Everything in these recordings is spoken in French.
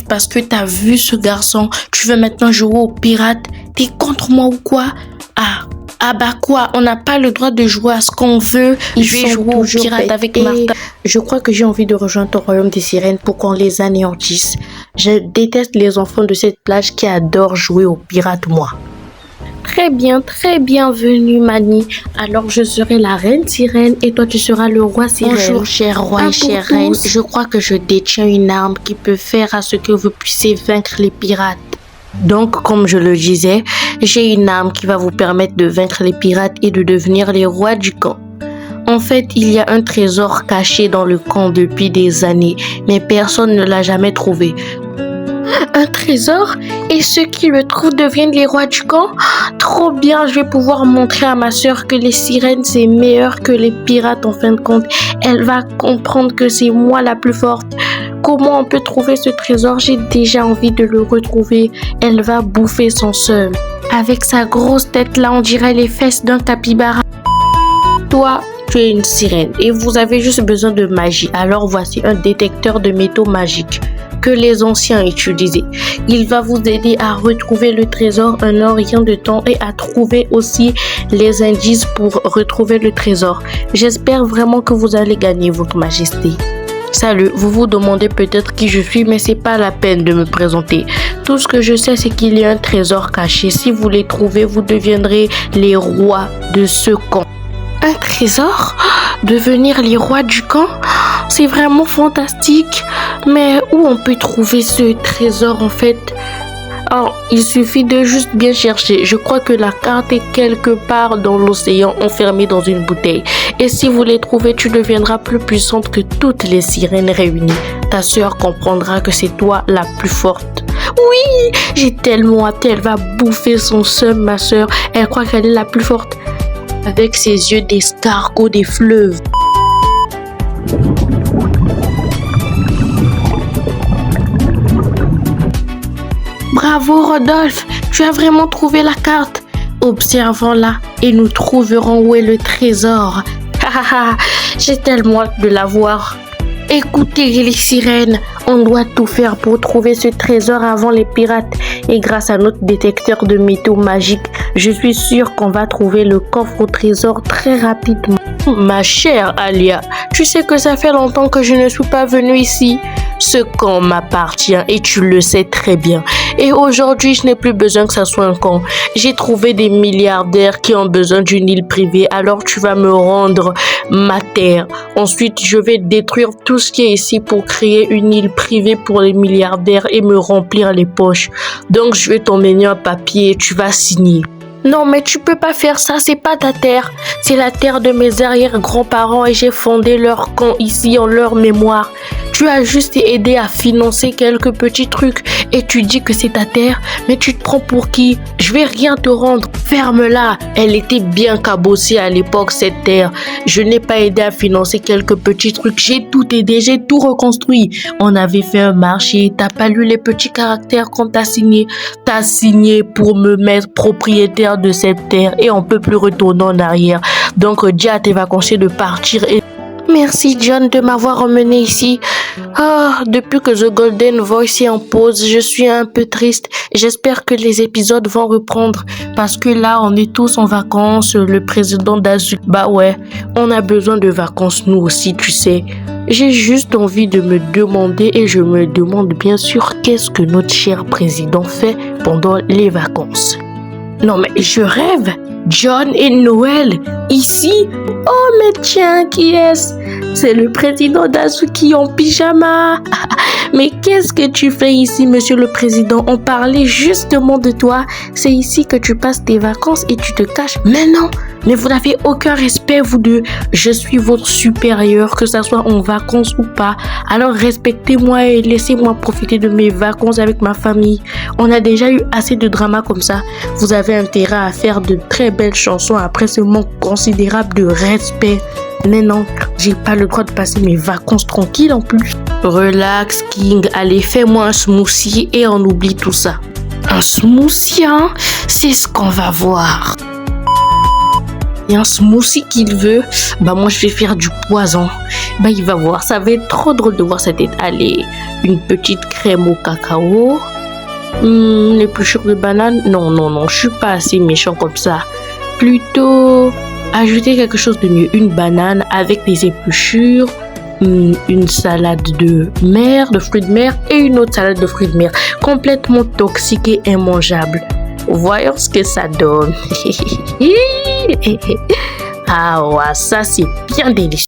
parce que t'as vu ce garçon, tu veux maintenant jouer au pirate? T'es contre moi ou quoi? Ah bah quoi, on n'a pas le droit de jouer à ce qu'on veut. Je vais jouer au pirate avec Martha. Je crois que j'ai envie de rejoindre ton royaume des sirènes pour qu'on les anéantisse. Je déteste les enfants de cette plage qui adorent jouer au pirate, moi. Très bienvenue Mani. Alors je serai la reine sirène et toi tu seras le roi sirène. Bonjour cher roi et chère reine. Je crois que je détiens une arme qui peut faire à ce que vous puissiez vaincre les pirates. Donc, comme je le disais, j'ai une arme qui va vous permettre de vaincre les pirates et de devenir les rois du camp. En fait, il y a un trésor caché dans le camp depuis des années, mais personne ne l'a jamais trouvé. Un trésor? Et ceux qui le trouvent deviennent les rois du camp? Trop bien, je vais pouvoir montrer à ma sœur que les sirènes c'est meilleur que les pirates en fin de compte. Elle va comprendre que c'est moi la plus forte. Comment on peut trouver ce trésor? J'ai déjà envie de le retrouver. Elle va bouffer son seum. Avec sa grosse tête là, on dirait les fesses d'un capybara. Toi, tu es une sirène et vous avez juste besoin de magie. Alors voici un détecteur de métaux magiques que les anciens utilisaient. Il va vous aider à retrouver le trésor en un rien de temps et à trouver aussi les indices pour retrouver le trésor. J'espère vraiment que vous allez gagner, votre majesté. Salut, vous vous demandez peut-être qui je suis, mais c'est pas la peine de me présenter. Tout ce que je sais, c'est qu'il y a un trésor caché. Si vous les trouvez, vous deviendrez les rois de ce camp. Un trésor? Devenir les rois du camp? C'est vraiment fantastique. Mais où on peut trouver ce trésor en fait? Oh, il suffit de juste bien chercher. Je crois que la carte est quelque part dans l'océan, enfermée dans une bouteille. Et si vous les trouvez, tu deviendras plus puissante que toutes les sirènes réunies. Ta sœur comprendra que c'est toi la plus forte. Oui, j'ai tellement hâte. Elle va bouffer son seum, ma sœur. Elle croit qu'elle est la plus forte. Avec ses yeux d'escargot des fleuves. Bravo Rodolphe, tu as vraiment trouvé la carte. Observons-la et nous trouverons où est le trésor. J'ai tellement hâte de la voir. Écoutez les sirènes, on doit tout faire pour trouver ce trésor avant les pirates. Et grâce à notre détecteur de métaux magiques, je suis sûre qu'on va trouver le coffre au trésor très rapidement. Ma chère Alia, tu sais que ça fait longtemps que je ne suis pas venue ici. Ce camp m'appartient et tu le sais très bien. Et aujourd'hui, je n'ai plus besoin que ça soit un camp. J'ai trouvé des milliardaires qui ont besoin d'une île privée. Alors tu vas me rendre ma terre. Ensuite, je vais détruire tout ce qui est ici pour créer une île privée pour les milliardaires et me remplir les poches. Donc, je vais t'emmener un papier et tu vas signer. Non, mais tu peux pas faire ça, c'est pas ta terre. C'est la terre de mes arrière-grands-parents et j'ai fondé leur camp ici en leur mémoire. Tu as juste aidé à financer quelques petits trucs et tu dis que c'est ta terre, mais tu te prends pour qui? Je vais rien te rendre. Ferme-la. Elle était bien cabossée à l'époque, cette terre. Je n'ai pas aidé à financer quelques petits trucs. J'ai tout aidé, j'ai tout reconstruit. On avait fait un marché. T'as pas lu les petits caractères qu'on t'a signé. T'as signé pour me mettre propriétaire de cette terre et on peut plus retourner en arrière. Donc dis à tes vacanciers de partir et... Merci John de m'avoir emmené ici. Depuis que The Golden Voice est en pause, je suis un peu triste. J'espère que les épisodes vont reprendre parce que là, on est tous en vacances. Le président d'Azuki, bah ouais, on a besoin de vacances nous aussi, tu sais. J'ai juste envie de me demander et je me demande bien sûr qu'est-ce que notre cher président fait pendant les vacances. Non mais je rêve. John et Noël, ici? Oh mais tiens, qui est-ce? C'est le président d'Azuki en pyjama. Mais qu'est-ce que tu fais ici, monsieur le président? On parlait justement de toi. C'est ici que tu passes tes vacances et tu te caches. Mais non, mais vous n'avez aucun respect, vous deux. Je suis votre supérieur, que ça soit en vacances ou pas. Alors respectez-moi et laissez-moi profiter de mes vacances avec ma famille. On a déjà eu assez de drama comme ça. Vous avez intérêt à faire de très belles chansons après ce manque considérable de respect. Mais non, j'ai pas le droit de passer mes vacances tranquilles en plus. Relax, King. Allez, fais-moi un smoothie et on oublie tout ça. Un smoothie, hein? C'est ce qu'on va voir. et un smoothie qu'il veut, bah moi je vais faire du poison. Bah il va voir, ça va être trop drôle de voir sa tête. Allez, une petite crème au cacao. L'épluchure de banane. Non, non, non, je suis pas assez méchant comme ça. Plutôt ajouter quelque chose de mieux. Une banane avec des épluchures, une salade de mer, de fruits de mer et une autre salade de fruits de mer. Complètement toxique et immangeable. Voyons ce que ça donne. Ah ouais, ça c'est bien délicieux.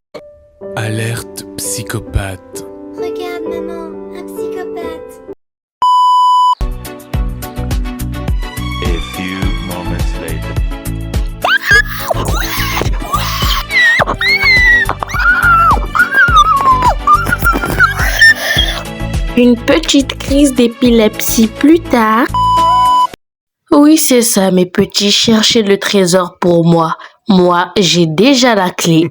Alerte psychopathe. Regarde maman, un psychopathe. A few moments later. Une petite crise d'épilepsie plus tard. Oui, c'est ça, mes petits, cherchez le trésor pour moi. Moi, j'ai déjà la clé.